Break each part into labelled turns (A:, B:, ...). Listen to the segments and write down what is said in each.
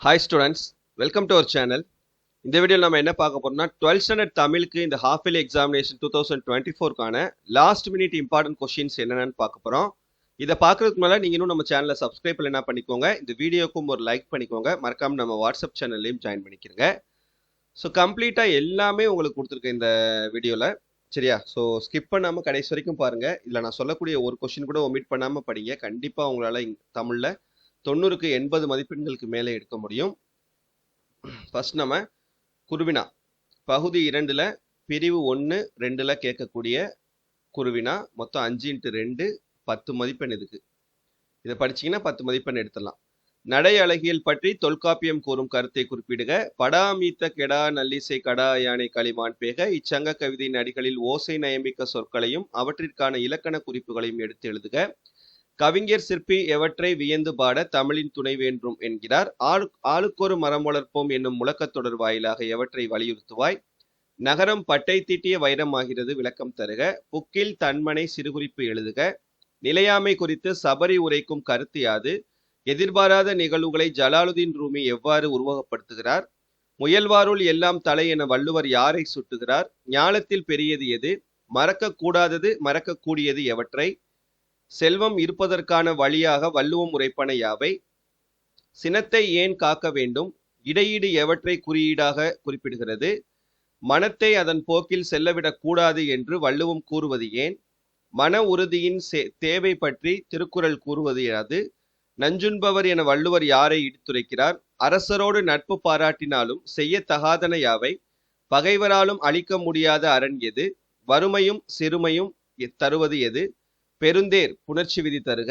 A: Hi students, welcome to our channel. இந்த வீடியோவில் நம்ம என்ன பார்க்க போறோம்னா 12th ஸ்டாண்டர்ட் தமிழுக்கு இந்த ஹாஃப் இயர்லி எக்ஸாமினேஷன் 2024க்கான லாஸ்ட் மினிட் இம்பார்ட்டன்ட் கொஸ்டின்ஸ் என்னென்னு பார்க்க போறோம். இதை பார்க்கறதுக்கு முன்னாடி நீங்க இன்னும் நம்ம சேனலை சப்ஸ்கிரைப் பண்ணி என்ன பண்ணிக்கோங்க. இந்த வீடியோக்கும் ஒரு லைக் பண்ணிக்கோங்க. மறக்காம நம்ம வாட்ஸ்அப் சேனல்லையும் ஜாயின் பண்ணிக்கிறங்க. ஸோ கம்ப்ளீட்டாக எல்லாமே உங்களுக்கு கொடுத்துருக்கேன் இந்த வீடியோவில். சரியா? ஸோ ஸ்கிப் பண்ணாமல் கடைசி வரைக்கும் பாருங்க. இதில் நான் சொல்லக்கூடிய ஒரு கொஸ்டின் கூட ஒமிட் பண்ணாமல் படிங்க. கண்டிப்பாக உங்களால் தமிழில் 90க்கு 80 மதிப்பெண்களுக்கு மேலே எடுக்க முடியும். ஃபர்ஸ்ட் நம்ம குருவினா பகுதி 2ல் பிரிவு 1, 2ல் கேட்கக்கூடிய குருவினா மொத்தம் 5x2 10 மதிப்பெண். இதை படிச்சீங்கன்னா 10 மதிப்பெண் எடுத்துடலாம். நடை அழகியல் பற்றி தொல்காப்பியம் கூறும் கருத்தை குறிப்பிடுக. படாமீத்த கெடா நல்லிசை கடா யானை களிமான் பேக. இச்சங்க கவிதையின் அடிகளில் ஓசை நயமிக்க சொற்களையும் அவற்றிற்கான இலக்கண குறிப்புகளையும் எடுத்து எழுதுக. கவிஞர் சிற்பி எவற்றை வியந்து பாட தமிழின் துணை வேண்டும் என்கிறார். ஆளுக்கொரு மரம் வளர்ப்போம் என்னும் முழக்கத்தொடர் வாயிலாக எவற்றை வலியுறுத்துவாய். நகரம் பட்டை தீட்டிய வைரமாகிறது, விளக்கம் தருக. புக்கில் தன்மனை சிறுகுறிப்பு எழுதுக. நிலையாமை குறித்து சபரி உரைக்கும் கருத்து யாது. எதிர்பாராத நிகழ்வுகளை ஜலாலுதீன் ரூமி எவ்வாறு உருவகப்படுத்துகிறார். முயல்வாருள் எல்லாம் தலை என வள்ளுவர் யாரை சுட்டுகிறார். ஞாலத்தில் பெரியது எது. மறக்கக்கூடாதது மறக்கக்கூடியது எவற்றை. செல்வம் இருப்பதற்கான வழியாக வள்ளுவம் உரைப்பன யாவை. சினத்தை ஏன் காக்க வேண்டும். இடையீடு எவற்றை குறியீடாக குறிப்பிடுகிறது. மனத்தை அதன் போக்கில் செல்லவிடக் கூடாது என்று வள்ளுவம் கூறுவது ஏன். மன உறுதியின் தேவை பற்றி திருக்குறள் கூறுவது யாது. நஞ்சுண்பவர் என வள்ளுவர் யாரை இடித்துரைக்கிறார். அரசரோடு நட்பு பாராட்டினாலும் செய்யத்தகாதன யாவை. பகைவராலும் அழிக்க முடியாத அரண் எது. வறுமையும் சிறுமையும் தருவது எது. பெருந்தேர் புணர்ச்சி விதி தருக.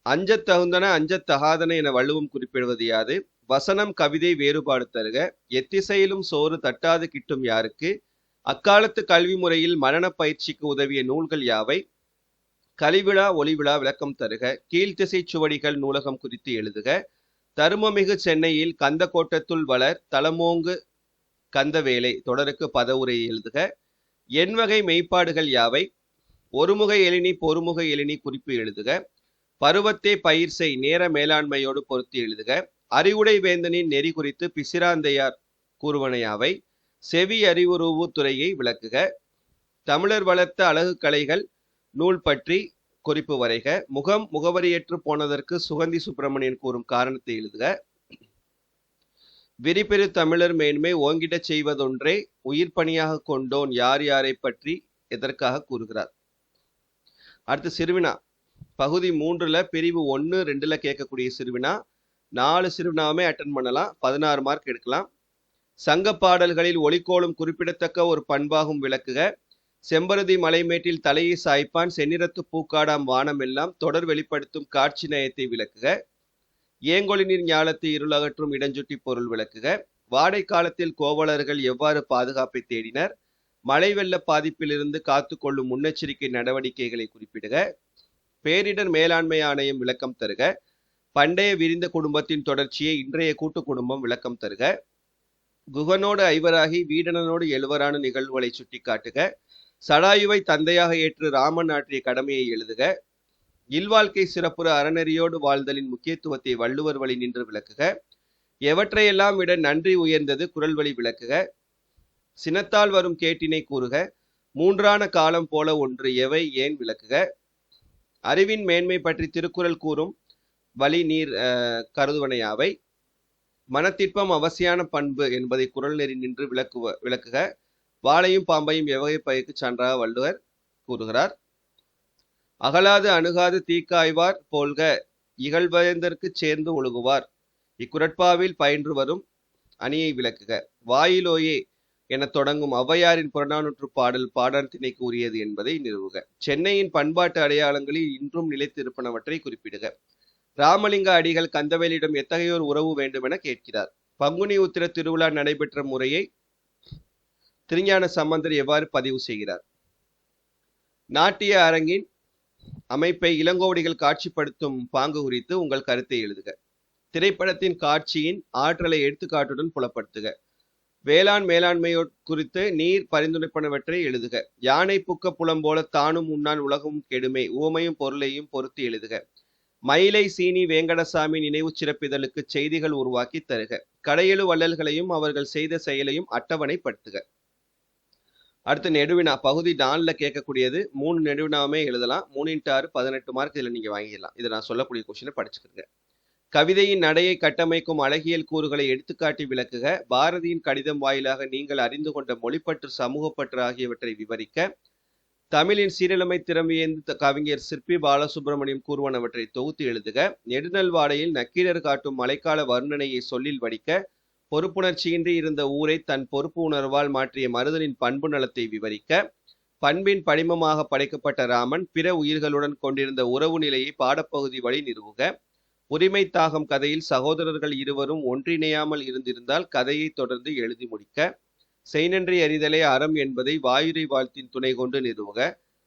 A: அஞ்சத் தகுந்தன அஞ்சத் தகாதன என வள்ளுவம் குறிப்பிடுவது யாது. வசனம் கவிதை வேறுபாடு தருக. எத்திசையிலும் சோறு தட்டாது கிட்டும் யாருக்கு. அக்காலத்து கல்வி முறையில் மரண பயிற்சிக்கு உதவிய நூல்கள் யாவை. கலிவிழா ஒளிவிழா விளக்கம் தருக. கீழ்த்திசை சுவடிகள் நூலகம் குறித்து எழுதுக. தருமமிகு சென்னையில் கந்த கோட்டத்துள் வளர் தலமோங்கு கந்தவேலை தொடருக்கு பதவுரை எழுதுக. எண்வகை மெய்ப்பாடுகள் யாவை. ஒருமுக எழினி பொறுமுக எழினி குறிப்பு எழுதுக. பருவத்தே பயிர் செய் நேர மேலாண்மையோடு பொருத்தி எழுதுக. அறிவுடை வேந்தனின் நெறி குறித்து பிசிராந்தையார் கூறுவனையாவை. செவி அறிவுருவு துறையை விளக்குக. தமிழர் வளர்த்த அழகு கலைகள் நூல் பற்றி குறிப்பு வரைக. முகவரியற்று போனதற்கு சுகந்தி சுப்பிரமணியன் கூறும் காரணத்தை எழுதுக. விரிபெரு தமிழர் மேன்மை ஓங்கிடச் செய்வதொன்றே உயிர் பணியாக கொண்டோன் யார் யாரை பற்றி எதற்காக கூறுகிறார். அடுத்து சிறுவினா பகுதி 3ல் பிரிவு 1, 2ல் கேட்கக்கூடிய சிறுவினா 4 சிறுவினாவுமே அட்டன் பண்ணலாம். 16 மார்க் எடுக்கலாம். சங்க பாடல்களில் ஒலிக்கோளும் குறிப்பிடத்தக்க ஒரு பண்பாகும் விளக்குக. செம்பருதி மலைமேட்டில் தலையை சாய்ப்பான் செந்நிறத்து பூக்காடாம் வானம் எல்லாம் தொடர் வெளிப்படுத்தும் காட்சி நயத்தை விளக்குக. ஏங்கொழி நீர் ஞாலத்தை இருளகற்றும் இடஞ்சுட்டி பொருள் விளக்குக. வாடை காலத்தில் கோவலர்கள் எவ்வாறு பாதுகாப்பை தேடினர். மழை வெள்ள பாதிப்பிலிருந்து காத்து கொள்ளும் முன்னெச்சரிக்கை நடவடிக்கைகளை குறிப்பிடுக. பேரிடர் மேலாண்மை ஆணையம் விளக்கம் தருக. பண்டைய விரிந்த குடும்பத்தின் தொடர்ச்சியை இன்றைய கூட்டு குடும்பம் விளக்கம் தருக. குகனோடு ஐவராகி வீடனனோடு எழுவரான நிகழ்வுகளை சுட்டி காட்டுக. சடாயுவை தந்தையாக ஏற்று ராமன் ஆற்றிய கடமையை எழுதுக. இல்வாழ்க்கை சிறப்புற அறநெறியோடு வாழ்தலின் முக்கியத்துவத்தை வள்ளுவர் வழி நின்று விளக்குக. எவற்றையெல்லாம் விட நன்றி உயர்ந்தது குறள் வழி விளக்குக. சினத்தால் வரும் கேட்டினை கூறுக. மூன்றான காலம் போல ஒன்று எவை ஏன் விளக்குக. அறிவின் மேன்மை பற்றி திருக்குறள் கூறும் வழி நீர் கருதுவனையாவை. மனத்திற்பம் அவசியான பண்பு என்பதை குறள் நெறி நின்று விளக்குக. வாளையும் பாம்பையும் எவ்வகை பயிர்க்கு சான்றாக வள்ளுவர் கூறுகிறார். அகலாது அணுகாது தீக்காய்வார் போல்க இகழ்வயந்தற்கு சேர்ந்து ஒழுகுவார். இக்குறட்பாவில் பயின்று வரும் அணியை விளக்குக. வாயிலோயே என தொடங்கும் ஔவையாரின் புறநானூற்று பாடல் பாடத்தினை கூறியது என்பதை நிறுவுக. சென்னையின் பண்பாட்டு அடையாளங்களில் இன்றும் நிலைத்திருப்பனவற்றை குறிப்பிடுக. ராமலிங்க அடிகள் கந்தவேலிடம் எத்தகையோர் உறவு வேண்டும் என கேட்கிறார். பங்குனி உத்திர திருவிழா நடைபெற்ற முறையை திருஞான சம்பந்தர் எவ்வாறு பதிவு செய்கிறார். நாட்டிய அரங்கின் அமைப்பை இளங்கோவடிகள் காட்சிப்படுத்தும் பாங்கு குறித்து உங்கள் கருத்தை எழுதுக. திரைப்படத்தின் காட்சியின் ஆற்றலை எடுத்துக்காட்டுடன் புலப்படுத்துக. வேளாண் மேலாண்மை குறித்து நீர் பரிந்துரைப்பனவற்றை எழுதுக. யானை புக்க புலம் போல தானும் உண்ணான் உலகம் கெடுமே உவமையும் பொருளையும் பொருத்தி எழுதுக. மயிலை சீனி வேங்கடசாமி நினைவு சிறப்பிதழுக்கு செய்திகள் உருவாக்கி தருக. கடையெழு வள்ளல்களையும் அவர்கள் செய்த செயலையும் அட்டவணைப்படுத்துக. அடுத்து நெடுவினா பகுதி 4ல கேட்கக்கூடியது. 3 நெடுவினாவுமே எழுதலாம். 3 × 6 18 மார்க் இதில் நீங்க வாங்கிடலாம். இதை நான் சொல்லக்கூடிய கொஸ்டினை படிச்சுக்கிறேங்க. கவிதையின் நடையை கட்டமைக்கும் அழகியல் கூறுகளை எடுத்துக்காட்டி விளக்குக. பாரதியின் கடிதம் வாயிலாக நீங்கள் அறிந்து கொண்ட மொழிப்பற்று, சமூகப்பற்று ஆகியவற்றை விவரிக்க. தமிழின் சீரழமை திறமையேந்து கவிஞர் சிற்பி பாலசுப்ரமணியம் கூறுவனவற்றை தொகுத்து எழுதுக. நெடுநல்வாடையில் நக்கீரர் காட்டும் மழைக்கால வர்ணனையை சொல்லில் வடிக்க. பொறுப்புணர்ச்சியின்றி இருந்த ஊரை தன் பொறுப்பு உணர்வால் மாற்றிய மருதனின் பண்பு நலத்தை விவரிக்க. பண்பின் படிமமாக படைக்கப்பட்ட ராமன் பிற உயிர்களுடன் கொண்டிருந்த உறவு நிலையை பாடப்பகுதி வழி நிறுவுக. உரிமை தாகம் கதையில் சகோதரர்கள் இருவரும் ஒன்றிணையாமல் இருந்திருந்தால் கதையை தொடர்ந்து எழுதி முடிக்க. செய்நன்றி அறிதலே அறம் என்பதை வாயுரை வாழ்த்தின் துணை கொண்டு நிறுவுக.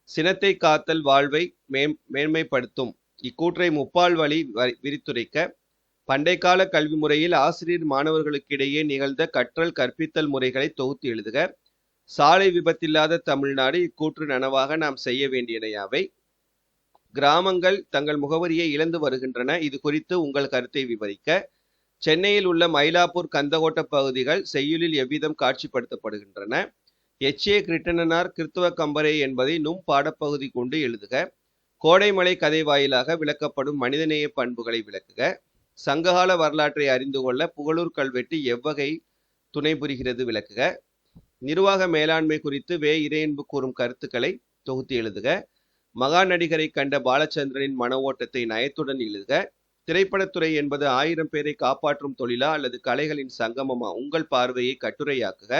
A: சினத்தை காத்தல் வாழ்வை மேன்மைப்படுத்தும் இக்கூற்றை முப்பால் வழி விரித்துரைக்க. பண்டைக்கால கல்வி முறையில் ஆசிரியர் மாணவர்களுக்கிடையே நிகழ்ந்த கற்றல் கற்பித்தல் முறைகளை தொகுத்து எழுதுக. சாலை விபத்தில்லாத தமிழ்நாடு இக்கூற்று நனவாக நாம் செய்ய வேண்டியவையாவை. கிராமங்கள் தங்கள் முகவரியை இழந்து வருகின்றன. இது குறித்து உங்கள் கருத்தை விவரிக்க. சென்னையில் உள்ள மயிலாப்பூர் கந்தகோட்ட பகுதிகள் செய்யுளில் எவ்விதம் காட்சிப்படுத்தப்படுகின்றன. எச்.ஏ. கிருட்டிணனார் கிறித்துவ கம்பரே என்பதை நும் பாடப்பகுதி கொண்டு எழுதுக. கோடைமலை கதை வாயிலாக விளக்கப்படும் மனிதநேய பண்புகளை விளக்குக. சங்ககால வரலாற்றை அறிந்து கொள்ள புகழூர் கல்வெட்டு எவ்வகை துணை புரிகிறது விளக்குக. நிர்வாக மேலாண்மை குறித்து இறையன்பு கூறும் கருத்துக்களை தொகுத்து எழுதுக. மகா நடிகரை கண்ட பாலச்சந்திரனின் மன ஓட்டத்தை நயத்துடன் எழுதுக. திரைப்படத்துறை என்பது 1000 பேரை காப்பாற்றும் தொழிலா அல்லது கலைகளின் சங்கமமா? உங்கள் பார்வையை கட்டுரையாக்குக.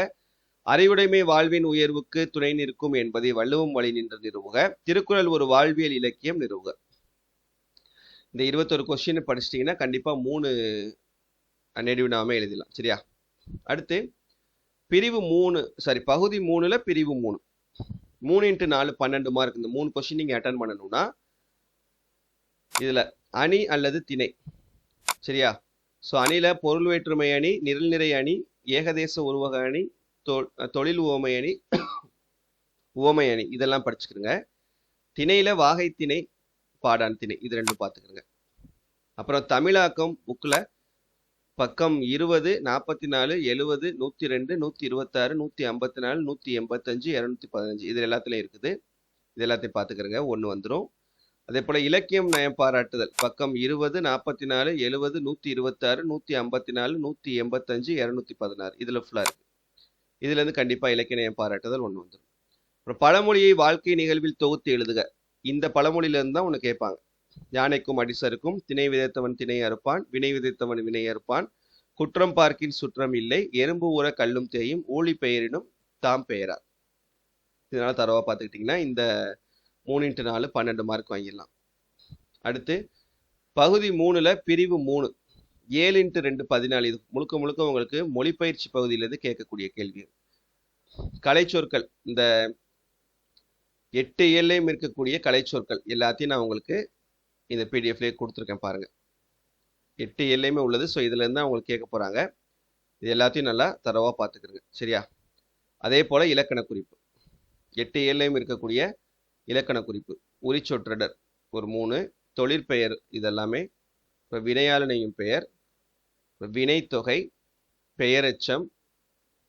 A: அறிவுடைமை வாழ்வின் உயர்வுக்கு துணை நிற்கும் என்பதை வள்ளுவம் வழி நின்று நிறுவுக. திருக்குறள் ஒரு வாழ்வியல் இலக்கியம் நிறுவுக. இந்த 21 கொஸ்டின் படிச்சிட்டிங்கன்னா கண்டிப்பா 3 நெடுவினாமே எழுதலாம். சரியா? அடுத்து பிரிவு 3 பகுதி 3ல பிரிவு 3 3 × 4 12 மார்க். இந்த 3 கொஸ்டின் நீங்க அட்டன் பண்ணணும்னா இதுல அணி அல்லது திணை. சரியா? ஸோ அணில பொருள் வேற்றுமை அணி, நிரல்நிறை அணி, ஏகதேச உருவக அணி, தொழில் உவமை அணி, உவமை அணி இதெல்லாம் படிச்சுக்கிறங்க. திணையில வாகை திணை, பாடான் திணை இது 2 பார்த்துக்கிறங்க. அப்புறம் தமிழாக்கம் புக்கில் பக்கம் 20, 44, 70, 102, 126, 154, 185, 215 இது எல்லாத்துலையும் இருக்குது. இது எல்லாத்தையும் பார்த்துக்கிறங்க. 1 வந்துடும். அதே போல இலக்கியம் நயம் பாராட்டுதல் பக்கம் 20, 44, 70, 126, 154, 185, 216 இதுல ஃபுல்லா இருக்கு. இதுல இருந்து கண்டிப்பா இலக்கிய நயம் பாராட்டுதல் 1 வந்துடும். அப்புறம் பழமொழியை வாழ்க்கை நிகழ்வில் தொகுத்து எழுதுக. இந்த பழமொழியில இருந்து தான் உனக்கு கேட்பாங்க. யானைக்கும் அடிசருக்கும் திணை விதைத்தவன் திணை அறுப்பான், வினை விதைத்தவன் வினை அறுப்பான், குற்றம் பார்க்கின் சுற்றம் இல்லை, எறும்பு ஊற கல்லும் தேயும், ஊழி பெயரினும் தாம் பெயரார். இதனால தரவா பார்த்துக்கிட்டிங்கன்னா இந்த 3 × 4 12 மார்க் வாங்கிடலாம். அடுத்து பகுதி 3ல பிரிவு 3 7 × 2 14 இது முழுக்க முழுக்க உங்களுக்கு மொழிப்பயிற்சி பகுதியிலிருந்து கேட்கக்கூடிய கேள்வி. கலைச்சொற்கள் இந்த 8 இயல்லையும் இருக்கக்கூடிய கலைச்சொற்கள் எல்லாத்தையும் நான் உங்களுக்கு இந்த பிடிஎஃப்லேயே கொடுத்துருக்கேன் பாருங்க. 8 இயல்லையுமே உள்ளது. ஸோ இதுல இருந்து அவங்களுக்கு கேட்க போறாங்க. இது எல்லாத்தையும் நல்லா தரவா பார்த்துக்கிறங்க. சரியா? அதே போல இலக்கண குறிப்பு 8 இயல்லையும் இருக்கக்கூடிய இலக்கண குறிப்பு. உரிச்சொற்றடர் ஒரு 3, தொழிற்பெயர் இதெல்லாமே, வினையாளனையும் பெயர், வினைத்தொகை, பெயரெச்சம்,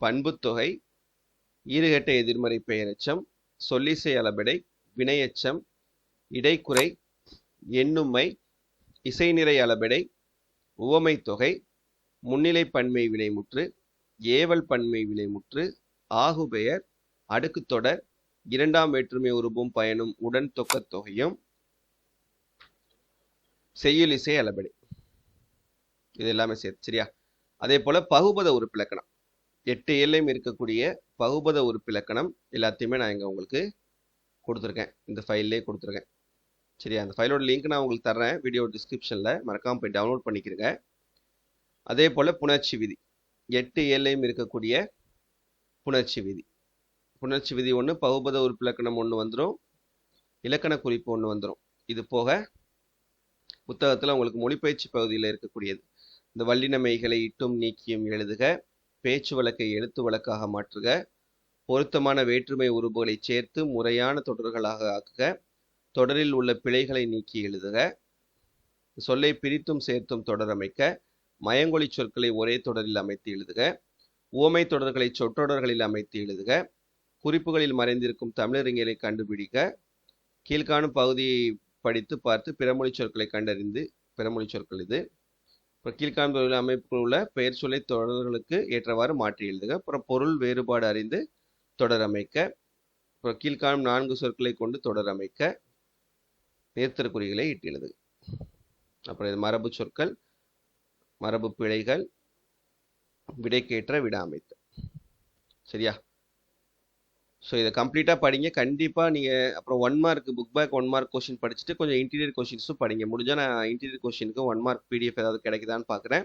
A: பண்புத்தொகை, ஈறுகெட்ட எதிர்மறை பெயரெச்சம், சொல்லிசை அளபெடை, வினையெச்சம், இடைக்குறை, எண்ணுமை, இசைநிறை அளபெடை, உவமை தொகை, முன்னிலை பன்மை வினைமுற்று, ஏவல் பன்மை வினைமுற்று, ஆகுபெயர், அடுக்குத்தொடர், 2ஆம் வேற்றுமை உருபும் பயனும் உடன் தொக்கத் தொகையும், செய்யுள் இசை அளபெடை இது எல்லாமே சேர்த்து. சரியா? அதே போல பகுபத உறுப்பிலக்கணம் 8 இயல்லையும் இருக்கக்கூடிய பகுபத உறுப்பிலக்கணம் எல்லாத்தையுமே நான் இங்க உங்களுக்கு கொடுத்துருக்கேன். இந்த ஃபைல்லேயே கொடுத்துருக்கேன். சரியா? அந்த ஃபைலோட லிங்க் நான் உங்களுக்கு தர்றேன் வீடியோ டிஸ்கிரிப்ஷன்ல, மறக்காம போய் டவுன்லோட் பண்ணிக்கிறங்க. அதே போல புணர்ச்சி விதி 8 இயல்லையும் இருக்கக்கூடிய புணர்ச்சி விதி. புணர்ச்சி விதி 1, பகுபத உறுப்பிலக்கணம் 1 வந்துடும், இலக்கண குறிப்பு 1 வந்துடும். இது போக புத்தகத்துல உங்களுக்கு மொழிப்பயிற்சி பகுதியில் இருக்கக்கூடியது. இந்த வல்லின மெய்களை இட்டும் நீக்கியும் எழுதுக, பேச்சு வழக்கை எழுத்து வழக்காக மாற்றுக, பொருத்தமான வேற்றுமை உருபுகளை சேர்த்து முறையான தொடர்களாக ஆக்குக, தொடரில் உள்ள பிழைகளை நீக்கி எழுதுக, சொல்லை பிரித்தும் சேர்த்தும் தொடர் அமைக்க, மயங்கொலி சொற்களை ஒரே தொடரில் அமைத்து எழுதுக, உவமை தொடர்களை சொற்றொடர்களில் அமைத்து எழுதுக, குறிப்புகளில் மறைந்திருக்கும் தமிழறிஞரை கண்டுபிடிக்க, கீழ்காணும் பகுதியை படித்து பார்த்து பிறமொழி சொற்களை கண்டறிந்து பிறமொழி சொற்கள் இது. அப்புறம் கீழ்காணும் அமைப்பில் உள்ள பெயர் சொல்லை தொடர்களுக்கு ஏற்றவாறு மாற்றி எழுதுக. அப்புறம் பொருள் வேறுபாடு அறிந்து தொடர் அமைக்க. அப்புறம் கீழ்காணும் 4 சொற்களை கொண்டு தொடர் அமைக்க. நேர்த்தற்குறிகளை இட்டு எழுதுக. அப்புறம் இது மரபு சொற்கள், மரபு பிழைகள், விடைக்கேற்ற விட அமைத்து. சரியா? ஸோ இதை கம்ப்ளீட்டாக படிங்க. கண்டிப்பாக நீங்கள் அப்புறம் 1 mark book back 1 mark question படிச்சுட்டு கொஞ்சம் இன்டீரியர் கொஷின்ஸும் படிங்க. முடிஞ்சால் நான் இன்டீரியர் கொஷினுக்கு 1 மார்க் பிடிஎஃப் ஏதாவது கிடைக்குதான்னு பார்க்குறேன்.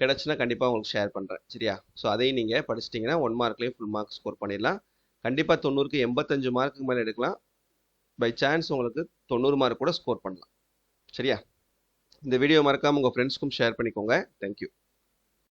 A: கிடச்சுன்னா கண்டிப்பாக உங்களுக்கு ஷேர் பண்ணுறேன். சரியா? ஸோ அதையும் நீங்கள் படிச்சிட்டிங்கன்னா 1 மார்க்லேயும் ஃபுல் மார்க் ஸ்கோர் பண்ணிடலாம். கண்டிப்பாக 90க்கு 85 மார்க்குக்கு மேலே எடுக்கலாம். பை சான்ஸ் உங்களுக்கு 90 மார்க் கூட ஸ்கோர் பண்ணலாம். சரியா? இந்த வீடியோ மறக்காமல் உங்கள் ஃப்ரெண்ட்ஸ்க்கும் ஷேர் பண்ணிக்கோங்க. தேங்க்யூ.